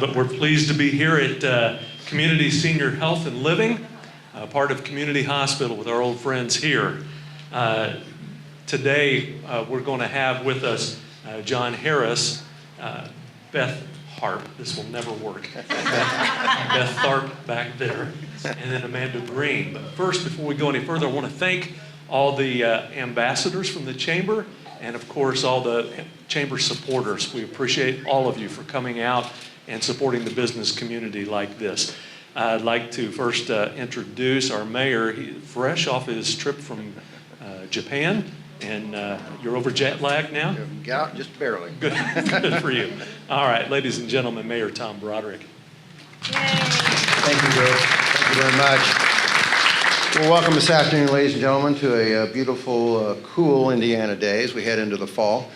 but we're pleased to be here at Community Senior Health and Living, part of Community Hospital with our old friends here. Today, we're going to have with us John Harris, Beth Harp, this will never work, Beth Harp back there, and then Amanda Green. But first, before we go any further, I want to thank all the ambassadors from the Chamber and, of course, all the Chamber supporters. We appreciate all of you for coming out and supporting the business community like this. I'd like to first introduce our mayor. He's fresh off his trip from Japan, and you're over jet lag now? Yeah, just barely. Good. Good for you. All right, ladies and gentlemen, Mayor Tom Broderick. Yay. Thank you, Bruce. Thank you very much. Well, welcome this afternoon, ladies and gentlemen, to a beautiful, cool Indiana day as we head into the fall.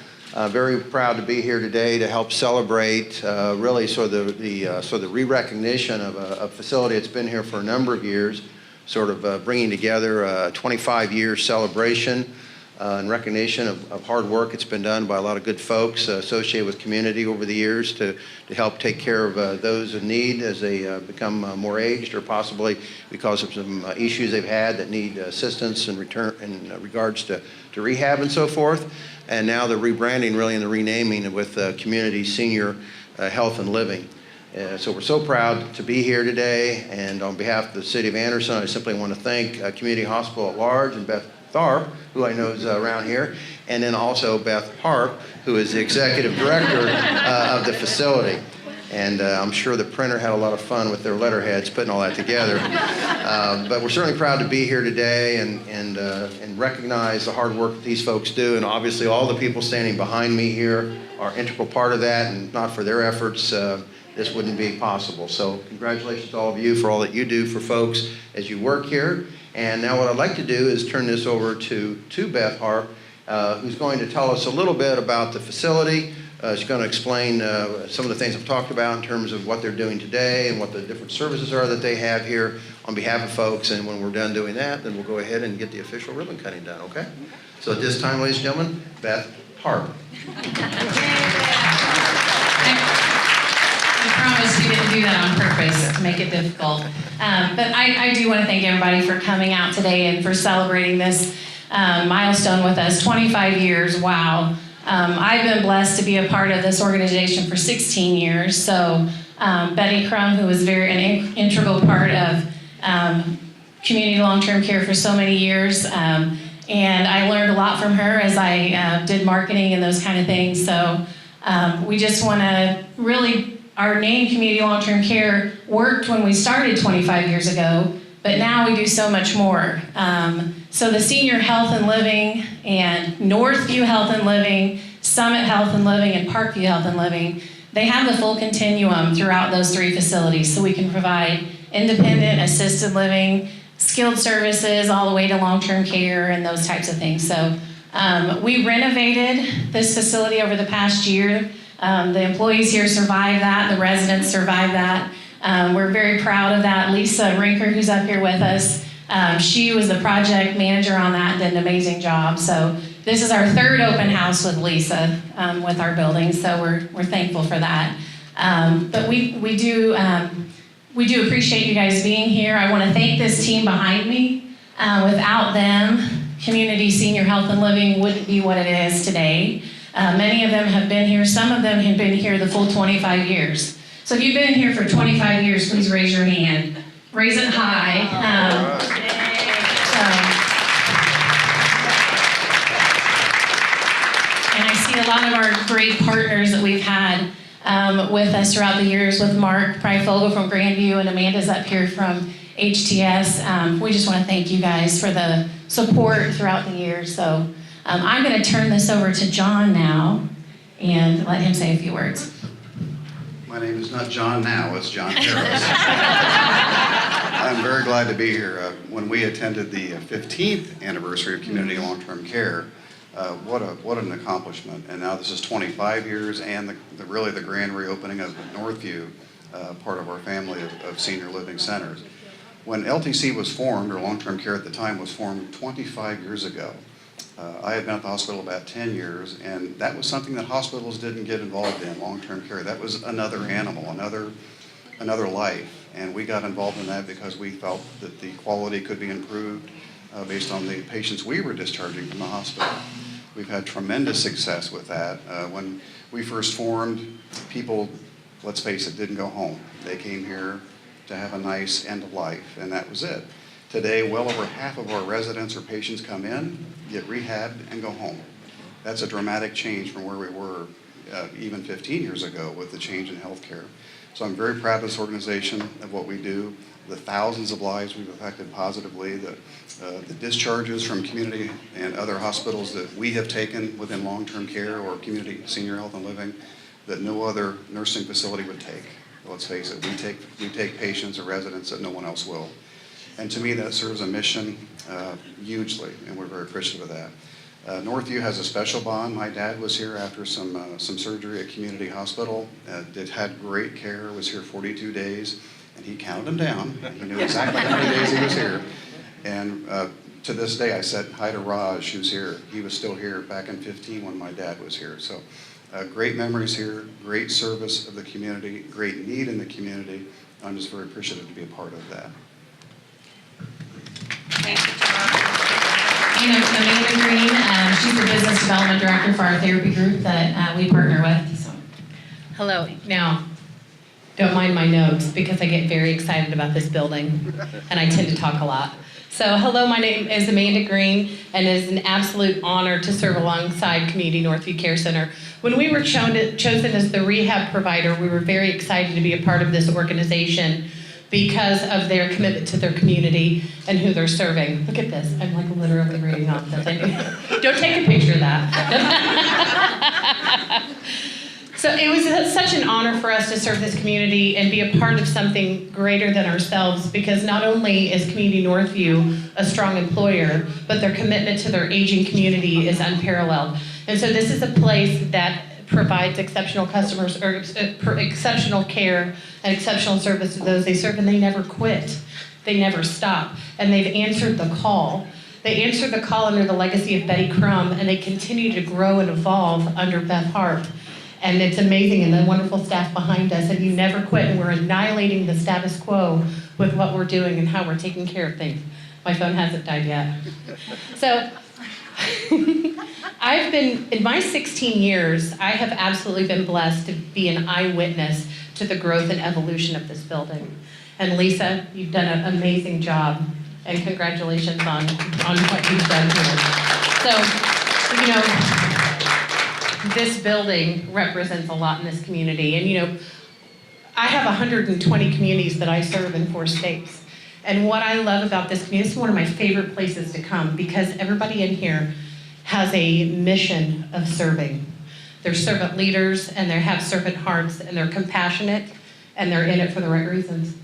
Very proud to be here today to help celebrate really sort of the re-recognition of a facility that's been here for a number of years, sort of bringing together a 25-year celebration in recognition of hard work that's been done by a lot of good folks associated with community over the years to help take care of those in need as they become more aged or possibly because of some issues they've had that need assistance in regards to rehab and so forth. And now the rebranding really and the renaming with Community Senior Health and Living. So we're so proud to be here today, and on behalf of the City of Anderson, I simply want to thank Community Hospital at Large and Beth Tharp, who I know is around here, and then also Beth Harp, who is the Executive Director of the facility. And I'm sure the printer had a lot of fun with their letterheads putting all that together. But we're certainly proud to be here today and recognize the hard work that these folks do. And obviously all the people standing behind me here are an integral part of that, and not for their efforts, this wouldn't be possible. So congratulations to all of you for all that you do for folks as you work here. And now what I'd like to do is turn this over to Beth Harp, who's going to tell us a little bit about the facility. She's going to explain some of the things I've talked about in terms of what they're doing today and what the different services are that they have here on behalf of folks. And when we're done doing that, then we'll go ahead and get the official ribbon cutting done, okay? So at this time, ladies and gentlemen, Beth Harp. I promise we didn't do that on purpose to make it difficult. But I do want to thank everybody for coming out today and for celebrating this milestone with us. 25 years, wow. I've been blessed to be a part of this organization for 16 years. So Betty Crum, who was an integral part of community long-term care for so many years, and I learned a lot from her as I did marketing and those kind of things. So we just want to really, our name Community Long-Term Care worked when we started 25 years ago, but now we do so much more. So the Senior Health and Living and Northview Health and Living, Summit Health and Living, and Parkview Health and Living, they have the full continuum throughout those three facilities. So we can provide independent, assisted living, skilled services, all the way to long-term care and those types of things. So we renovated this facility over the past year. The employees here survived that, the residents survived that. We're very proud of that. Lisa Rinker, who's up here with us, she was the project manager on that and did an amazing job. So this is our third open house with Lisa with our building, so we're thankful for that. But we do appreciate you guys being here. I want to thank this team behind me. Without them, Community Senior Health and Living wouldn't be what it is today. Many of them have been here. Some of them have been here the full 25 years. So if you've been here for 25 years, please raise your hand. Raise it high. And I see a lot of our great partners that we've had with us throughout the years, with Mark Pryfogle from Grandview and Amanda's up here from HTS. We just want to thank you guys for the support throughout the years. So I'm going to turn this over to John now and let him say a few words. My name is not John now, it's John Harris. I'm very glad to be here. When we attended the 15th anniversary of Community Long-Term Care, what an accomplishment. And now this is 25 years and really the grand reopening of Northview, part of our family of senior living centers. When LTC was formed, or long-term care at the time was formed 25 years ago, I had been at the hospital about 10 years, and that was something that hospitals didn't get involved in, long-term care. That was another animal, another life, and we got involved in that because we felt that the quality could be improved based on the patients we were discharging from the hospital. We've had tremendous success with that. When we first formed, people, let's face it, didn't go home. They came here to have a nice end of life, and that was it. Today, well over half of our residents or patients come in, get rehabbed, and go home. That's a dramatic change from where we were even 15 years ago with the change in healthcare. So I'm very proud of this organization, of what we do, the thousands of lives we've affected positively, the discharges from community and other hospitals that we have taken within long-term care or community senior health and living that no other nursing facility would take. Let's face it, we take patients or residents that no one else will. And to me, that serves a mission hugely, and we're very appreciative of that. Northview has a special bond. My dad was here after some surgery at Community Hospital. Had great care, was here 42 days, and he counted them down. He knew exactly how many days he was here. And to this day, I said hi to Raj, who's here. He was still here back in 15 when my dad was here. So great memories here, great service of the community, great need in the community. I'm just very appreciative to be a part of that. Thank you, John. Amanda Green, she's the business development director for our therapy group that we partner with. So. Hello. Now, don't mind my notes because I get very excited about this building and I tend to talk a lot. So hello, my name is Amanda Green, and it is an absolute honor to serve alongside Community Northview Care Center. When we were chosen as the rehab provider, we were very excited to be a part of this organization because of their commitment to their community and who they're serving. Look at this, I'm like literally reading off this. Don't take a picture of that. So it was such an honor for us to serve this community and be a part of something greater than ourselves, because not only is Community Northview a strong employer, but their commitment to their aging community is unparalleled. And so this is a place that provides exceptional customers, or exceptional care and exceptional service to those they serve, and they never quit. They never stop. And they've answered the call. They answered the call under the legacy of Betty Crum, and they continue to grow and evolve under Beth Harp. And it's amazing, and the wonderful staff behind us, and you never quit, and we're annihilating the status quo with what we're doing and how we're taking care of things. My phone hasn't died yet. So, I've been, in my 16 years, I have absolutely been blessed to be an eyewitness to the growth and evolution of this building. And Lisa, you've done an amazing job, and congratulations on what you've done here. So, you know, this building represents a lot in this community. And you know, I have 120 communities that I serve in 4 states. And what I love about this community, this is one of my favorite places to come, because everybody in here has a mission of serving. They're servant leaders, and they have servant hearts, and they're compassionate, and they're in it for the right reasons.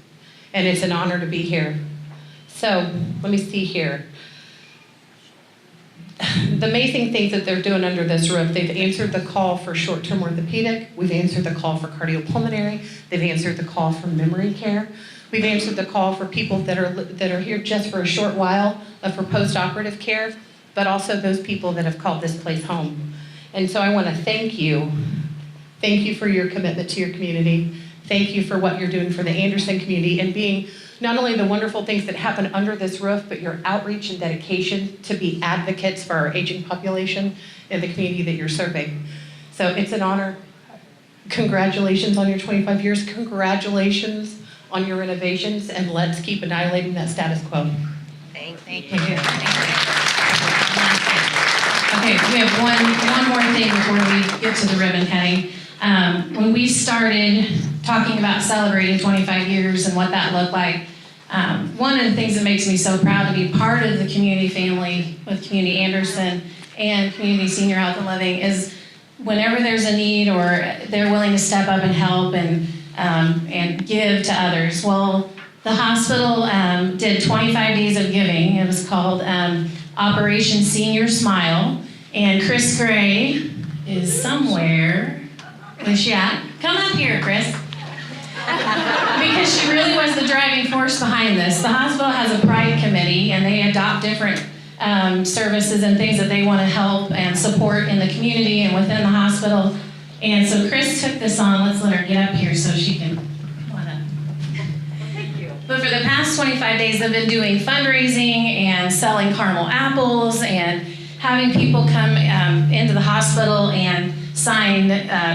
And it's an honor to be here. So, let me see here. The amazing things that they're doing under this roof, they've answered the call for short-term orthopedic, we've answered the call for cardiopulmonary, they've answered the call for memory care, we've answered the call for people that are here just for a short while for post-operative care, but also those people that have called this place home. And so I want to thank you. Thank you for your commitment to your community. Thank you for what you're doing for the Anderson community, and being not only the wonderful things that happen under this roof, but your outreach and dedication to be advocates for our aging population and the community that you're serving. So it's an honor. Congratulations on your 25 years. Congratulations on your innovations, and let's keep annihilating that status quo. Thank you. Okay, we have one more thing before we get to the ribbon cutting. When we started talking about celebrating 25 years and what that looked like, one of the things that makes me so proud to be part of the community family with Community Anderson and Community Senior Health and Living is whenever there's a need, or they're willing to step up and help and give to others. Well, the hospital did 25 days of giving. It was called Operation Senior Smile, and Chris Gray is somewhere. Where's she at? Come up here, Chris. Because she really was the driving force behind this. The hospital has a pride committee, and they adopt different services and things that they want to help and support in the community and within the hospital. And so Chris took this on. Let's let her get up here so she can. But for the past 25 days, they've been doing fundraising and selling caramel apples and having people come into the hospital and sign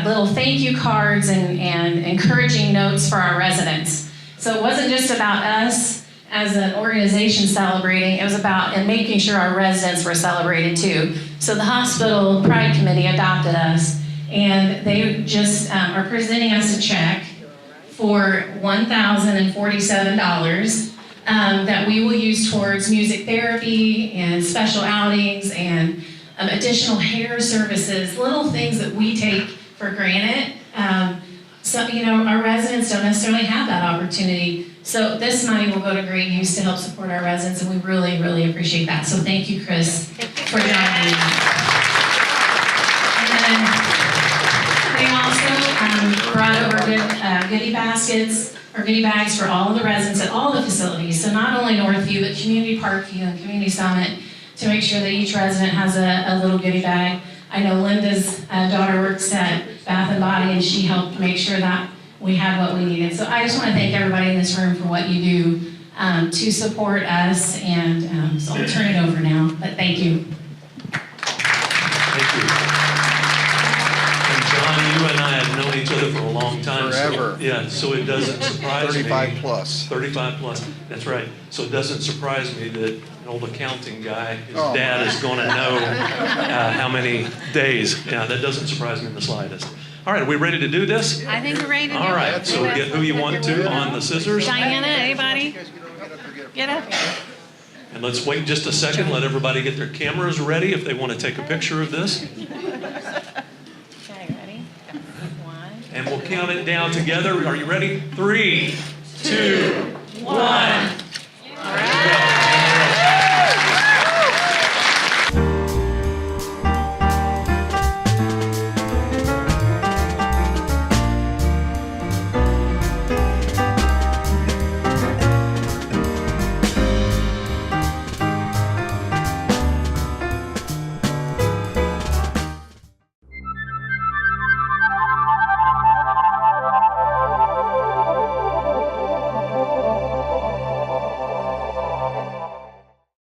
little thank you cards and encouraging notes for our residents. So it wasn't just about us as an organization celebrating, it was about and making sure our residents were celebrated too. So the hospital Pride Committee adopted us, and they just are presenting us a check for $1,047 that we will use towards music therapy and special outings and additional hair services, little things that we take for granted. So, you know, our residents don't necessarily have that opportunity. So this money will go to great use to help support our residents, and we really, really appreciate that. So thank you, Chris, for joining. And then they also brought over goodie baskets or goodie bags for all of the residents at all the facilities. So not only Northview, but Community Parkview and Community Summit, to make sure that each resident has a little goodie bag. I know Linda's daughter works at Bath and Body, and she helped make sure that we had what we needed. So I just want to thank everybody in this room for what you do to support us, and so I'll turn it over now, but thank you. Thank you. And John, you and I have known each other for a long time. Forever. So, yeah, so it doesn't surprise me. 35 plus. 35 plus, that's right. So it doesn't surprise me that an old accounting guy, his Oh. dad is going to know how many days. Yeah, that doesn't surprise me in the slightest. All right, are we ready to do this? I think we're ready to do All it. right, so get who you want to on the scissors. Diana, anybody? Get up. And let's wait just a second, let everybody get their cameras ready if they want to take a picture of this. Okay, ready? One. And we'll count it down together. Are you ready? 3, 2, 1.